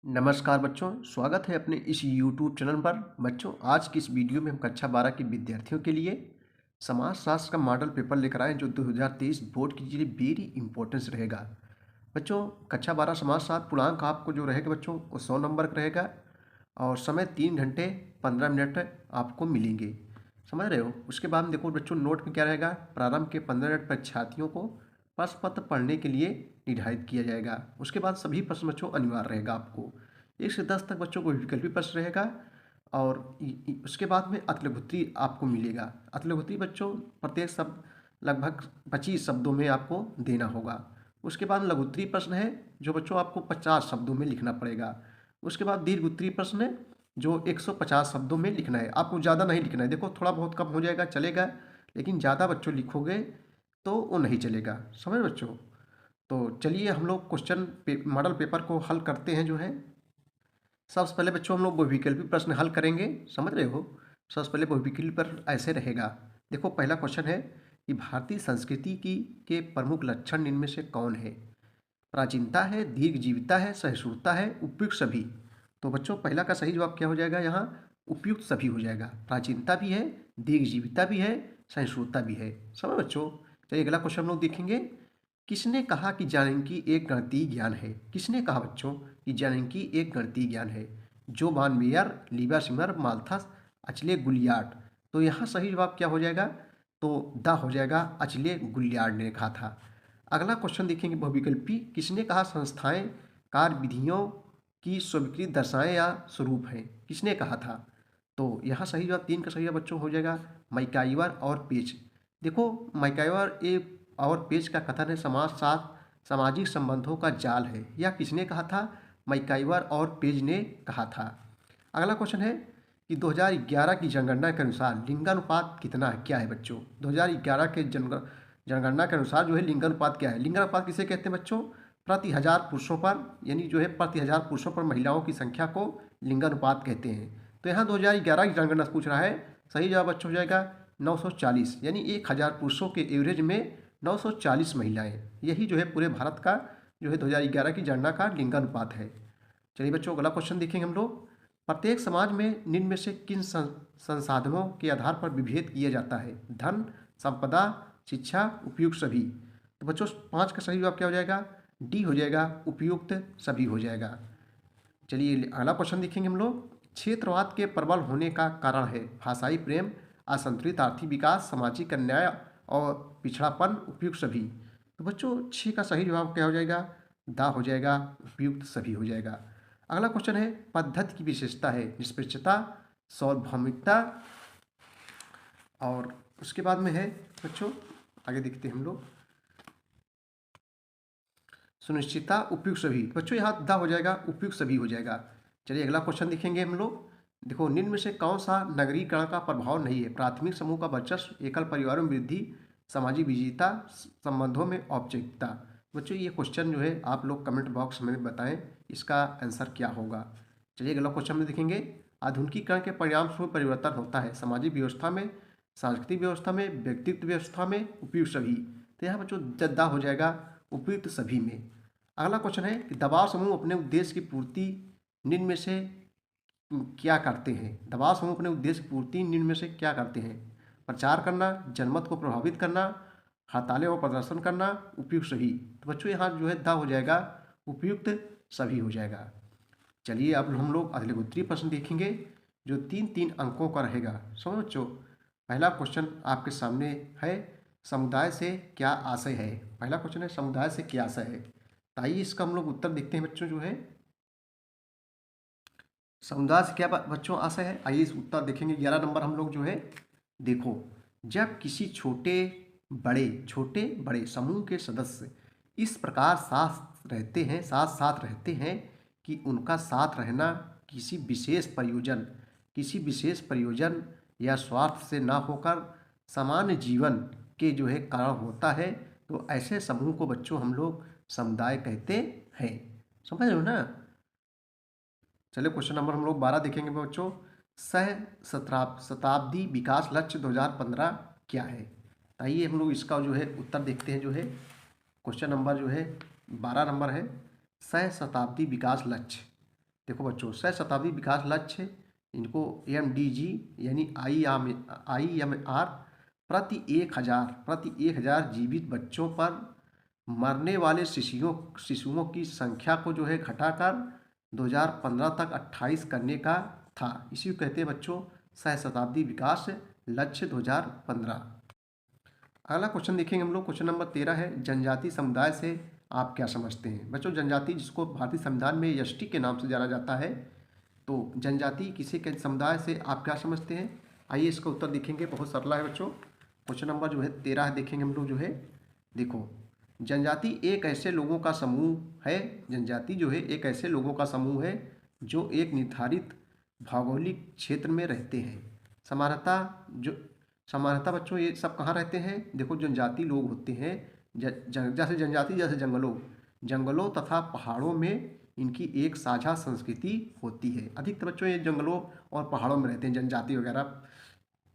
नमस्कार बच्चों, स्वागत है अपने इस YouTube चैनल पर। बच्चों, आज की इस वीडियो में हम कक्षा 12 के विद्यार्थियों के लिए समाज शास्त्र का मॉडल पेपर लेकर आए जो 2023 बोर्ड के लिए वेरी इंपॉर्टेंस रहेगा। बच्चों, कक्षा 12 समाज शास्त्र पूर्णांक आपको जो रहेगा बच्चों वो 100 नंबर का रहेगा और समय 3 घंटे 15 मिनट आपको मिलेंगे। समझ रहे हो? उसके बाद में देखो बच्चों, नोट में क्या रहेगा, प्रारंभ के 15 मिनट परीक्षार्थियों को प्रश्न पत्र पढ़ने के लिए निर्धारित किया जाएगा। उसके बाद सभी प्रश्न बच्चों अनिवार्य रहेगा। आपको 1 से 10 तक बच्चों को विकल्पी प्रश्न रहेगा और उसके बाद में अतिलघुत्री आपको मिलेगा। अतिलघुत्री बच्चों प्रत्येक शब्द लगभग 25 शब्दों में आपको देना होगा। उसके बाद लघुत्तरी प्रश्न है जो बच्चों आपको 50 शब्दों में लिखना पड़ेगा। उसके बाद दीर्घ प्रश्न है जो 150 शब्दों में लिखना है। आपको ज़्यादा नहीं लिखना है। देखो थोड़ा बहुत कम हो जाएगा चलेगा, लेकिन ज़्यादा बच्चों लिखोगे तो वो नहीं चलेगा। समझ बच्चों? तो चलिए हम लोग मॉडल पेपर को हल करते हैं जो है। सबसे पहले बच्चों हम लोग बहुविकल्पी प्रश्न हल करेंगे। समझ रहे हो? सबसे पहले बहुविकल्पी प्रश्न ऐसे रहेगा। देखो पहला क्वेश्चन है कि भारतीय संस्कृति की के प्रमुख लक्षण इनमें से कौन है? प्राचीनता है, दीर्घजीविता है, सहिष्णुता है, उपयुक्त सभी। तो बच्चों पहला का सही जवाब क्या हो जाएगा? यहाँ उपयुक्त सभी हो जाएगा। प्राचीनता भी है, दीर्घजीविता भी है, सहिष्णुता भी है। समझ बच्चों? चलिए अगला क्वेश्चन हम लोग देखेंगे। किसने कहा कि जानकी एक गणितीय ज्ञान है? किसने कहा बच्चों कि जानकी एक गणितीय ज्ञान है? जो बान मेयर, लीबा सिमर, माल्थस, अचले गुलियार्ड। तो यहाँ सही जवाब क्या हो जाएगा? तो द हो जाएगा, अचले गुलियार्ड ने कहा था। अगला क्वेश्चन देखेंगे बहुविकल्पी। किसने कहा संस्थाएं कार्य विधियों की स्वीकृति दर्शाएं या स्वरूप हैं? किसने कहा था? तो यहाँ सही जवाब 3 का सही जवाब बच्चों हो जाएगा, मैकाइवर और पेज। देखो मैकाइवर ए और पेज का कथन है समाज शास्त्र सामाजिक संबंधों का जाल है। यह किसने कहा था? मैकाइवर और पेज ने कहा था। अगला क्वेश्चन है कि 2011 की जनगणना के अनुसार लिंगानुपात कितना है? क्या है बच्चों? 2011 के जनगणना के अनुसार जो है लिंगानुपात क्या है? लिंगानुपात किसे कहते हैं बच्चों? प्रति हजार पुरुषों पर, यानी जो है प्रति हजार पुरुषों पर महिलाओं की संख्या को लिंगानुपात कहते हैं। तो यहाँ 2011 की जनगणना से पूछ रहा है। सही जवाब बच्चों हो जाएगा 940, यानी 1000 पुरुषों के एवरेज में 940 महिलाएं। यही जो है पूरे भारत का जो है 2011 की जनगणना का लिंगानुपात है। चलिए बच्चों अगला क्वेश्चन देखेंगे हम लोग। प्रत्येक समाज में निम्न में से किन संसाधनों के आधार पर विभेद किया जाता है? धन, संपदा, शिक्षा, उपयुक्त सभी। तो बच्चों 5 का सही जवाब क्या हो जाएगा? डी हो जाएगा, उपयुक्त सभी हो जाएगा। चलिए अगला क्वेश्चन देखेंगे हम लोग। क्षेत्रवाद के प्रबल होने का कारण है भाषाई प्रेम, असंतुलित आर्थिक विकास, सामाजिक अन्याय और पिछड़ापन, उपयुक्त सभी। तो बच्चों 6 का सही जवाब क्या हो जाएगा? दा हो जाएगा, उपयुक्त सभी हो जाएगा। अगला क्वेश्चन है पद्धति की विशेषता है निष्पक्षता, सार्वभौमिकता और उसके बाद में है बच्चों आगे देखते हैं हम लोग सुनिश्चितता, उपयुक्त सभी। बच्चों यहाँ दा हो जाएगा, उपयुक्त सभी हो जाएगा। चलिए अगला क्वेश्चन देखेंगे हम लोग। देखो निम्न में से कौन सा नगरीकरण का प्रभाव नहीं है? प्राथमिक समूह का वर्चस्व, एकल परिवारों में वृद्धि, सामाजिक विविधता, संबंधों में औपचारिकता। बच्चों ये क्वेश्चन जो है आप लोग कमेंट बॉक्स में बताएं इसका आंसर क्या होगा। चलिए अगला क्वेश्चन में देखेंगे। आधुनिकीकरण के परिणाम स्वरूप परिवर्तन होता है सामाजिक व्यवस्था में, सांस्कृतिक व्यवस्था में, व्यक्तित्व व्यवस्था में, उपयुक्त सभी। तो यहाँ बच्चों दा हो जाएगा, उपयुक्त सभी में। अगला क्वेश्चन है कि दबाव समूह अपने उद्देश्य की पूर्ति निम्न में से क्या करते हैं? दबाव समूह अपने उद्देश्य की पूर्ति निम्न में से क्या करते हैं? प्रचार करना, जनमत को प्रभावित करना, हड़तालें और प्रदर्शन करना, उपयुक्त सभी। तो बच्चों यहाँ जो है दा हो जाएगा, उपयुक्त सभी हो जाएगा। चलिए अब हम लोग अगले प्रश्न देखेंगे जो 3-3 अंकों का रहेगा। समझो बच्चों, पहला क्वेश्चन आपके सामने है समुदाय से क्या आशय है? पहला क्वेश्चन है समुदाय से क्या आशय है। तो आइए इसका हम लोग उत्तर देखते हैं बच्चों। जो है समुदाय से क्या बच्चों आशय है, आइए इस उत्तर देखेंगे। 11 नंबर हम लोग जो है देखो, जब किसी छोटे बड़े समूह के सदस्य इस प्रकार साथ साथ रहते हैं कि उनका साथ रहना किसी विशेष प्रयोजन या स्वार्थ से ना होकर सामान्य जीवन के जो है कारण होता है, तो ऐसे समूह को बच्चों हम लोग समुदाय कहते हैं। समझ रहे हो ना? चलिए क्वेश्चन नंबर हम लोग 12 देखेंगे बच्चों। सह शताब्दी विकास लक्ष्य 2015 क्या है? आइए हम लोग इसका जो है उत्तर देखते हैं। जो है क्वेश्चन नंबर जो है 12 नंबर है सह शताब्दी विकास लक्ष्य। देखो बच्चों, सहस्त्राब्दी विकास लक्ष्य, इनको MDG यानी IMR प्रति 1,000 जीवित बच्चों पर मरने वाले शिशुओं की संख्या को जो है घटाकर 2015 तक 28 करने का था। इसी को कहते हैं बच्चों सहस्त्राब्दी विकास लक्ष्य 2015। अगला क्वेश्चन देखेंगे हम लोग। क्वेश्चन नंबर 13 है, जनजाति समुदाय से आप क्या समझते हैं? बच्चों, जनजाति जिसको भारतीय संविधान में ST के नाम से जाना जाता है, तो जनजाति किसी के समुदाय से आप क्या समझते हैं? आइए इसका उत्तर देखेंगे। बहुत सरल है बच्चों। क्वेश्चन नंबर जो है 13 देखेंगे हम लोग जो है। देखो, जनजाति एक ऐसे लोगों का समूह है, जनजाति जो है एक ऐसे लोगों का समूह है जो एक निर्धारित भौगोलिक क्षेत्र में रहते हैं। सामान्यतः बच्चों ये सब कहाँ रहते हैं? देखो, जनजाति लोग होते हैं जैसे जनजाति जैसे जंगलों तथा पहाड़ों में इनकी एक साझा संस्कृति होती है। अधिकतर बच्चों ये जंगलों और पहाड़ों में रहते हैं। जनजाति वगैरह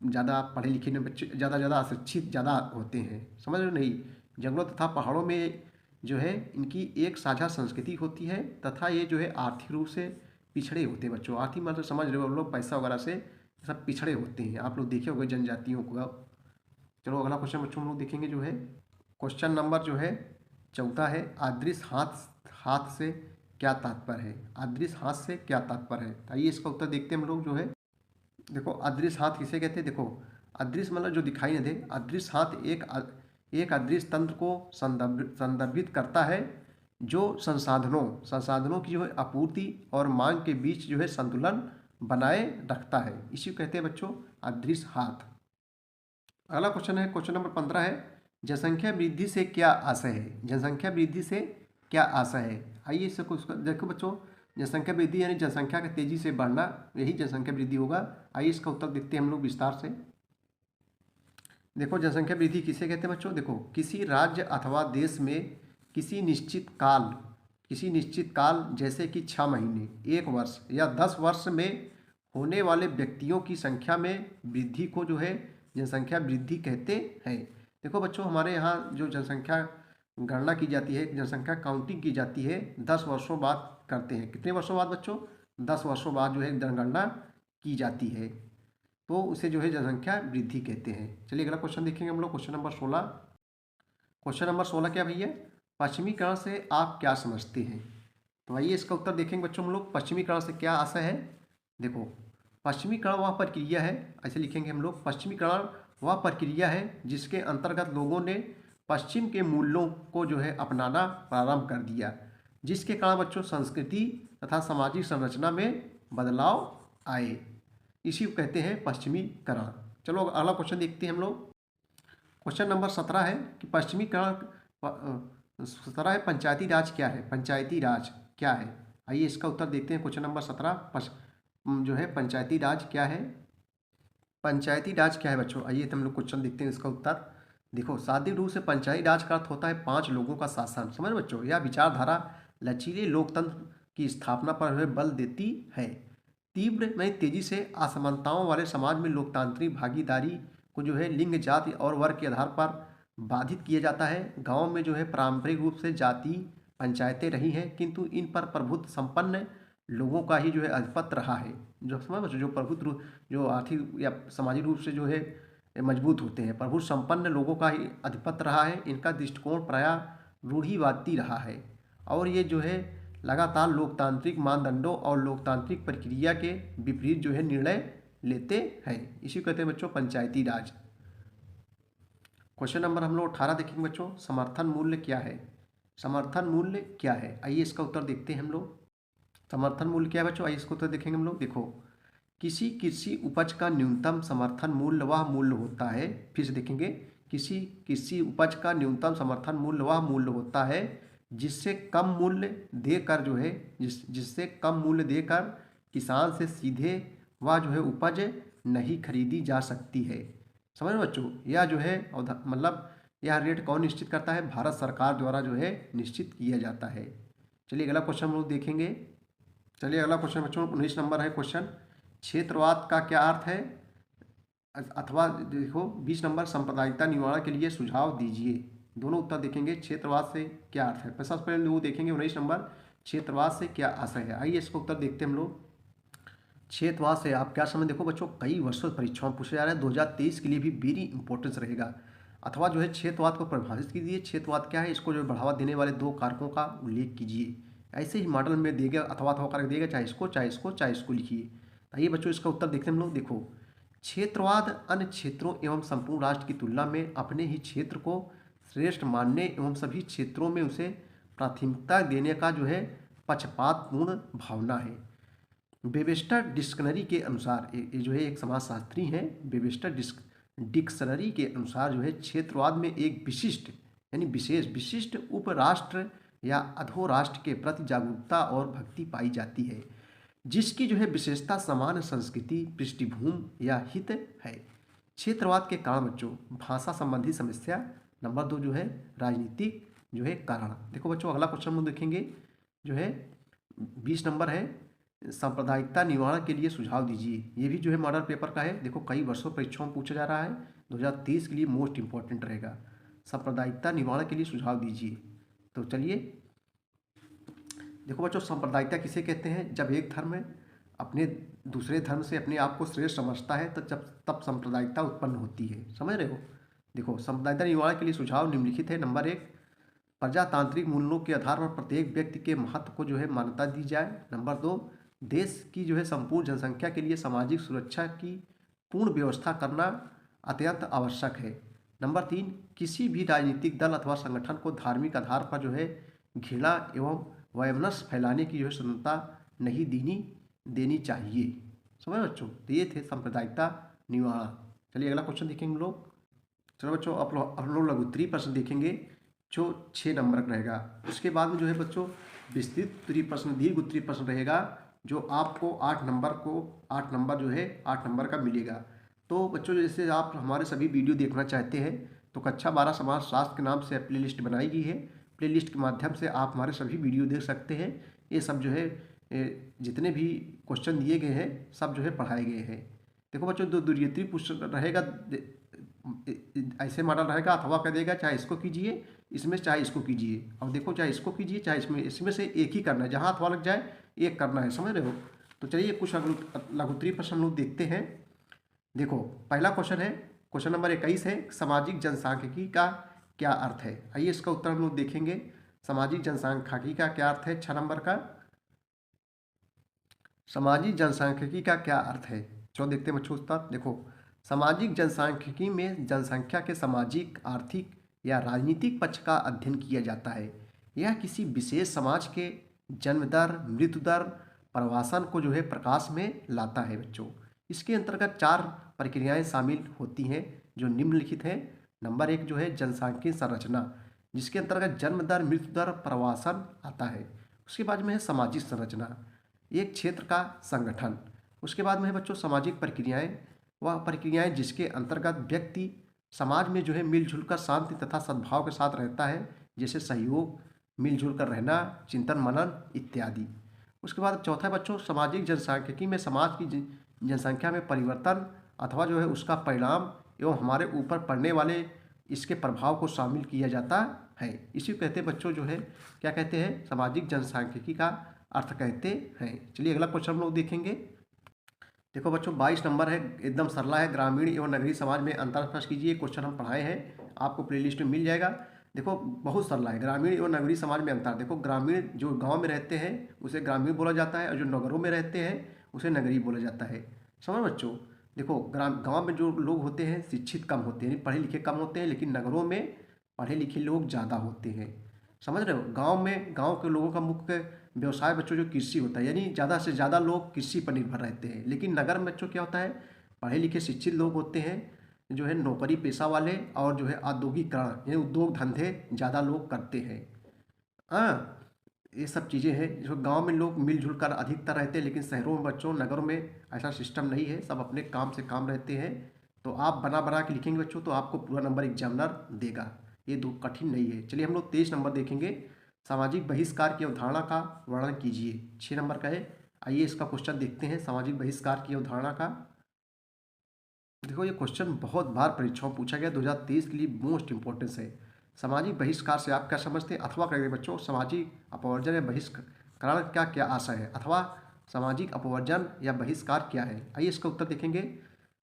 ज़्यादा पढ़े लिखे में बच्चे ज़्यादा अशिक्षित ज़्यादा होते हैं, समझ रहे हो नहीं? जंगलों तथा पहाड़ों में जो है इनकी एक साझा संस्कृति होती है तथा ये जो है आर्थिक रूप से पिछड़े होते हैं बच्चों। आर्थिक मतलब समझ रहे हो, लोग पैसा वगैरह से सब पिछड़े होते हैं। आप लोग देखे होंगे जनजातियों को। चलो अगला क्वेश्चन बच्चों हम लोग देखेंगे जो है। क्वेश्चन नंबर जो है 14 है, अदृश्य हाथ से क्या तात्पर्य है? अदृश्य हाथ से क्या तात्पर्य है? आइए इसका उत्तर देखते हैं हम लोग जो है। देखो, अदृश्य हाथ किसे कहते हैं? देखो, अदृश्य मतलब जो दिखाई न दे। अदृश्य हाथ एक अदृश्य तंत्र को संदर्भित करता है जो संसाधनों की जो है आपूर्ति और मांग के बीच जो है संतुलन बनाए रखता है। इसी को कहते हैं बच्चों अदृश्य हाथ। अगला क्वेश्चन है, क्वेश्चन नंबर 15 है, जनसंख्या वृद्धि से क्या आशय है? जनसंख्या वृद्धि से क्या आशय है? आइए इससे कुछ देखो बच्चों, जनसंख्या वृद्धि यानी जनसंख्या का तेजी से बढ़ना, यही जनसंख्या वृद्धि होगा। आइए इसका उत्तर देखते हैं हम लोग विस्तार से। देखो, जनसंख्या वृद्धि किसे कहते हैं बच्चों? देखो, किसी राज्य अथवा देश में किसी निश्चित काल जैसे कि 6 महीने, 1 वर्ष या 10 वर्ष में होने वाले व्यक्तियों की संख्या में वृद्धि को जो है जनसंख्या वृद्धि कहते हैं। देखो बच्चों, हमारे यहाँ जो जनसंख्या गणना की जाती है, जनसंख्या काउंटिंग की जाती है, 10 वर्षों बाद करते हैं। कितने वर्षों बाद बच्चों? 10 वर्षों बाद जो है जनगणना की जाती है, तो उसे जो है जनसंख्या वृद्धि कहते हैं। चलिए अगला क्वेश्चन देखेंगे हम लोग। Question number 16। क्वेश्चन नंबर 16 क्या भैया? पश्चिमीकरण से आप क्या समझते हैं? तो आइए इसका उत्तर देखेंगे बच्चों हम लोग। पश्चिमीकरण से क्या आशय है? देखो, पश्चिमीकरण वह प्रक्रिया है, ऐसे लिखेंगे हम लोग, पश्चिमीकरण वह प्रक्रिया है जिसके अंतर्गत लोगों ने पश्चिम के मूल्यों को जो है अपनाना प्रारंभ कर दिया, जिसके कारण बच्चों संस्कृति तथा सामाजिक संरचना में बदलाव आए। इसी को कहते हैं पश्चिमीकरण। चलो अगला क्वेश्चन देखते हैं हम लोग। क्वेश्चन नंबर 17 है कि पश्चिमीकरण 17 है, पंचायती राज क्या है? पंचायती राज क्या है? आइए इसका उत्तर देखते हैं। क्वेश्चन नंबर 17 जो है पंचायती राज क्या है? पंचायती राज क्या है बच्चों? आइए हम लोग क्वेश्चन देखते हैं इसका उत्तर। देखो, सादे रूप से पंचायती राज का अर्थ होता है 5 लोगों का शासन। समझ बच्चों, यह विचारधारा लचीले लोकतंत्र की स्थापना पर बल देती है। तीव्र में तेजी से असमानताओं वाले समाज में लोकतांत्रिक भागीदारी को जो है लिंग, जाति और वर्ग के आधार पर बाधित किया जाता है। गांव में जो है पारंपरिक रूप से जाति पंचायतें रही हैं, किंतु इन पर प्रभुत्व संपन्न लोगों का ही जो है आधिपत्य रहा है। जो समझ बच्चों, जो प्रभुत्व जो आर्थिक या सामाजिक रूप से जो है मजबूत होते हैं, प्रभुत्व संपन्न लोगों का ही आधिपत्य रहा है। इनका दृष्टिकोण प्रायः रूढ़िवादी रहा है और ये जो है लगातार लोकतांत्रिक मानदंडों और लोकतांत्रिक प्रक्रिया के विपरीत जो है निर्णय लेते हैं। इसी को कहते हैं बच्चों पंचायती राज। क्वेश्चन नंबर हम लोग 18 देखेंगे बच्चों। समर्थन मूल्य क्या है? समर्थन मूल्य क्या है? आइए इसका उत्तर देखते हैं हम लोग। समर्थन मूल्य क्या है बच्चों? आइए इसका उत्तर देखेंगे हम लोग। देखो, किसी कृषि उपज का न्यूनतम समर्थन मूल्य वह मूल्य होता है, फिर से देखेंगे, किसी कृषि उपज का न्यूनतम समर्थन मूल्य वह मूल्य होता है जिससे कम मूल्य देकर जो है जिससे कम मूल्य देकर किसान से सीधे वह जो है उपज नहीं खरीदी जा सकती है। समझ लो बच्चों, यह जो है मतलब यह रेट कौन निश्चित करता है? भारत सरकार द्वारा जो है निश्चित किया जाता है। चलिए अगला क्वेश्चन हम लोग देखेंगे। चलिए अगला क्वेश्चन बच्चों 19 नंबर है क्वेश्चन, क्षेत्रवाद का क्या अर्थ है? अथवा देखो 20 नंबर, सांप्रदायिकता निवारण के लिए सुझाव दीजिए। दोनों उत्तर देखेंगे। क्षेत्रवाद से क्या अर्थ है? सबसे पहले वो देखेंगे 19 नंबर, क्षेत्रवाद से क्या आशय है? आइए इसका उत्तर देखते हैं हम लोग। क्षेत्रवाद से आप क्या समझ, देखो बच्चों कई वर्षों से परीक्षाओं में पूछे जा रहे हैं, 2023 के लिए भी वेरी इंपॉर्टेंस रहेगा। अथवा जो है क्षेत्रवाद को परिभाषित कीजिए। क्षेत्रवाद क्या है, इसको जो बढ़ावा देने वाले 2 कारकों का उल्लेख कीजिए। ऐसे ही मॉडल में देगा, अथवा अथवा करके देगा, चाहे इसको चाहे इसको चाहे इसको लिखिए। आइए बच्चों इसका उत्तर देखते हैं हम लोग। देखो, क्षेत्रवाद अन्य क्षेत्रों एवं संपूर्ण राष्ट्र की तुलना में अपने ही क्षेत्र को श्रेष्ठ मानने एवं सभी क्षेत्रों में उसे प्राथमिकता देने का जो है पक्षपातपूर्ण भावना है। वेबस्टर डिक्शनरी के अनुसार, ये जो है एक समाजशास्त्री हैं, वेबस्टर डिक्शनरी के अनुसार जो है क्षेत्रवाद में एक विशिष्ट यानी विशिष्ट उपराष्ट्र या अधोराष्ट्र के प्रति जागरूकता और भक्ति पाई जाती है, जिसकी जो है विशेषता समान संस्कृति पृष्ठभूमि या हित है। क्षेत्रवाद के कारण बच्चों भाषा संबंधी समस्या। नंबर 2 जो है राजनीतिक जो है कारण। देखो बच्चों अगला क्वेश्चन हम देखेंगे जो है 20 नंबर है, सांप्रदायिकता निवारण के लिए सुझाव दीजिए। ये भी जो है मॉडल पेपर का है। देखो कई वर्षों परीक्षाओं में पूछा जा रहा है, 2023 के लिए मोस्ट इंपॉर्टेंट रहेगा। सांप्रदायिकता निवारण के लिए सुझाव दीजिए। तो चलिए देखो बच्चों, सांप्रदायिकता किसे कहते हैं? जब एक धर्म अपने दूसरे धर्म से अपने आप को श्रेष्ठ समझता है तो तब सांप्रदायिकता उत्पन्न होती है। समझ रहे हो? देखो सांप्रदायिकता निवारण के लिए सुझाव निम्नलिखित है। नंबर 1, प्रजातांत्रिक मूल्यों के आधार पर प्रत्येक व्यक्ति के महत्व को जो है मान्यता दी जाए। नंबर 2, देश की जो है संपूर्ण जनसंख्या के लिए सामाजिक सुरक्षा की पूर्ण व्यवस्था करना अत्यंत आवश्यक है। नंबर 3, किसी भी राजनीतिक दल अथवा संगठन को धार्मिक आधार पर जो है घृणा एवं वैमनस्य फैलाने की जो है स्वतंत्रता नहीं देनी चाहिए। समझ बच्चों? तो ये थे सांप्रदायिकता निवारण। चलिए अगला क्वेश्चन देखेंगे हम लोग। चलो बच्चों हम लोग लघुत्तरीय प्रश्न देखेंगे जो 6 नंबर का रहेगा। उसके बाद में जो है बच्चों विस्तृत उत्तरीय प्रश्न, दीर्घ उत्तरीय प्रश्न रहेगा जो आपको 8 नंबर जो है 8 नंबर का मिलेगा। तो बच्चों जैसे आप हमारे सभी वीडियो देखना चाहते हैं तो कक्षा 12 समाजशास्त्र के नाम से प्लेलिस्ट बनाई गई है। प्लेलिस्ट के माध्यम से आप हमारे सभी वीडियो देख सकते हैं। ये सब जो है जितने भी क्वेश्चन दिए गए हैं सब जो है पढ़ाए गए हैं। देखो बच्चों द्वितीय प्रश्न रहेगा, ऐसे मॉडल रहेगा, अथवा कर देगा, चाहे इसको कीजिए इसमें चाहे इसको कीजिए। अब देखो चाहे इसको कीजिए चाहे इसमें से एक ही करना है, जहाँ अथवा लग जाए एक करना है। समझ रहे हो? तो चलिए कुछ लघुत्तरीय प्रश्न लोग देखते हैं। देखो पहला क्वेश्चन है, क्वेश्चन नंबर 21 है, सामाजिक जनसांख्यिकी का क्या अर्थ है? आइए इसका उत्तर हम लोग देखेंगे। सामाजिक जनसांख्यिकी का क्या अर्थ है? 6 नंबर का सामाजिक जनसांख्यिकी का क्या अर्थ है? चलो देखते हैं बच्चों उत्तर। देखो सामाजिक जनसांख्यिकी में जनसंख्या के सामाजिक, आर्थिक या राजनीतिक पक्ष का अध्ययन किया जाता है। यह किसी विशेष समाज के जन्म दर, मृत्यु दर, प्रवासन को जो है प्रकाश में लाता है बच्चों। इसके अंतर्गत 4 प्रक्रियाएं शामिल होती हैं जो निम्नलिखित हैं। नंबर 1 जो है जनसांख्यिकीय संरचना, जिसके अंतर्गत जन्म दर, मृत्यु दर, प्रवासन आता है। उसके बाद में है सामाजिक संरचना, एक क्षेत्र का संगठन। उसके बाद में है बच्चों सामाजिक प्रक्रियाएं, वह प्रक्रियाएं जिसके अंतर्गत व्यक्ति समाज में जो है मिलजुल कर शांति तथा सद्भाव के साथ रहता है, जैसे सहयोग, मिलजुल कर रहना, चिंतन मनन इत्यादि। उसके बाद चौथा बच्चों सामाजिक जनसांख्यिकी में समाज की जनसंख्या में परिवर्तन अथवा जो है उसका परिणाम एवं हमारे ऊपर पड़ने वाले इसके प्रभाव को शामिल किया जाता है। इसी को कहते हैं बच्चों जो है क्या कहते हैं? सामाजिक जनसांख्यिकी का अर्थ कहते हैं। चलिए अगला क्वेश्चन हम लोग देखेंगे। देखो बच्चों 22 नंबर है, एकदम सरला है, ग्रामीण एवं नगरीय समाज में अंतर स्पष्ट कीजिए। क्वेश्चन हम पढ़ाए हैं, आपको प्लेलिस्ट में मिल जाएगा। देखो बहुत सरला है, ग्रामीण एवं नगरीय समाज में अंतर। देखो ग्रामीण जो गांव में रहते हैं उसे ग्रामीण बोला जाता है और जो नगरों में रहते हैं उसे नगरीय बोला जाता है। समझ बच्चों? देखो गाँव में जो लोग होते हैं शिक्षित कम होते हैं, पढ़े लिखे कम होते हैं, लेकिन नगरों में पढ़े लिखे लोग ज़्यादा होते हैं। समझ रहे हो? गाँव के लोगों का मुख्य व्यवसाय बच्चों जो कृषि होता है, यानी ज़्यादा से ज़्यादा लोग कृषि पर निर्भर रहते हैं। लेकिन नगर में बच्चों क्या होता है? पढ़े लिखे शिक्षित लोग होते हैं जो है नौकरी पेशा वाले, और जो है औद्योगिकरण यानी उद्योग धंधे ज़्यादा लोग करते हैं। हाँ, ये सब चीज़ें हैं जो गांव में लोग मिलजुल कर अधिकतर रहते हैं, लेकिन शहरों में बच्चों, नगरों में ऐसा सिस्टम नहीं है, सब अपने काम से काम रहते हैं। तो आप बना के लिखेंगे बच्चों तो आपको पूरा नंबर एग्जामिनर देगा, ये दो कठिन नहीं है। चलिए हम लोग 23 नंबर देखेंगे, सामाजिक बहिष्कार की अवधारणा का वर्णन कीजिए। 6 नंबर का है। आइए इसका क्वेश्चन देखते हैं, सामाजिक बहिष्कार की अवधारणा का। देखो ये क्वेश्चन बहुत बार परीक्षाओं में पूछा गया, 2023 के लिए मोस्ट इंपॉर्टेंस है। सामाजिक बहिष्कार से आप क्या समझते हैं? अथवा करेंगे बच्चों, सामाजिक अपवर्जन या बहिष्करण कारण का क्या आशय है, अथवा सामाजिक अपवर्जन या बहिष्कार क्या है। आइए इसका उत्तर देखेंगे।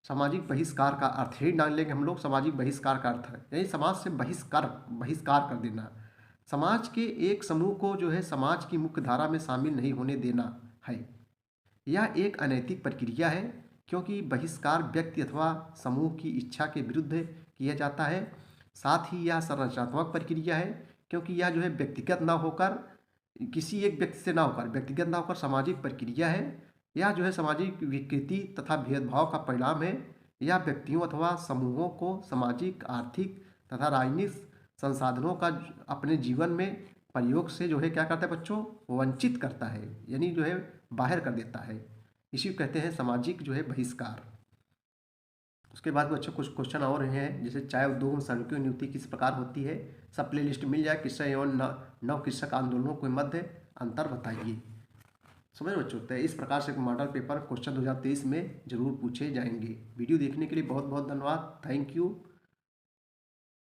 सामाजिक बहिष्कार का अर्थ ही डाल लेंगे हम लोग। सामाजिक बहिष्कार का अर्थ है यानी समाज से बहिष्कार कर देना। समाज के एक समूह को जो है समाज की मुख्य धारा में शामिल नहीं होने देना है। यह एक अनैतिक प्रक्रिया है, क्योंकि बहिष्कार व्यक्ति अथवा समूह की इच्छा के विरुद्ध किया जाता है। साथ ही यह संरचनात्मक प्रक्रिया है, क्योंकि यह जो है व्यक्तिगत ना होकर, किसी एक व्यक्ति से ना होकर, व्यक्तिगत ना होकर सामाजिक प्रक्रिया है। यह जो है सामाजिक विकृति तथा भेदभाव का परिणाम है। यह व्यक्तियों अथवा समूहों को सामाजिक, आर्थिक तथा राजनीतिक संसाधनों का अपने जीवन में प्रयोग से जो है क्या करता है बच्चों, वंचित करता है, यानी जो है बाहर कर देता है। इसी को कहते हैं सामाजिक जो है बहिष्कार। उसके बाद बच्चों कुछ क्वेश्चन और हैं, जैसे चाय उद्योग में श्रमिकों की नियुक्ति किस प्रकार होती है। सब प्ले लिस्ट मिल जाए। कृषक एवं नव कृषक आंदोलनों के मध्य अंतर बताइए। समझ बच्चों, तो इस प्रकार से मॉडल पेपर क्वेश्चन 2023 में जरूर पूछे जाएंगे। वीडियो देखने के लिए बहुत बहुत धन्यवाद। Thank you.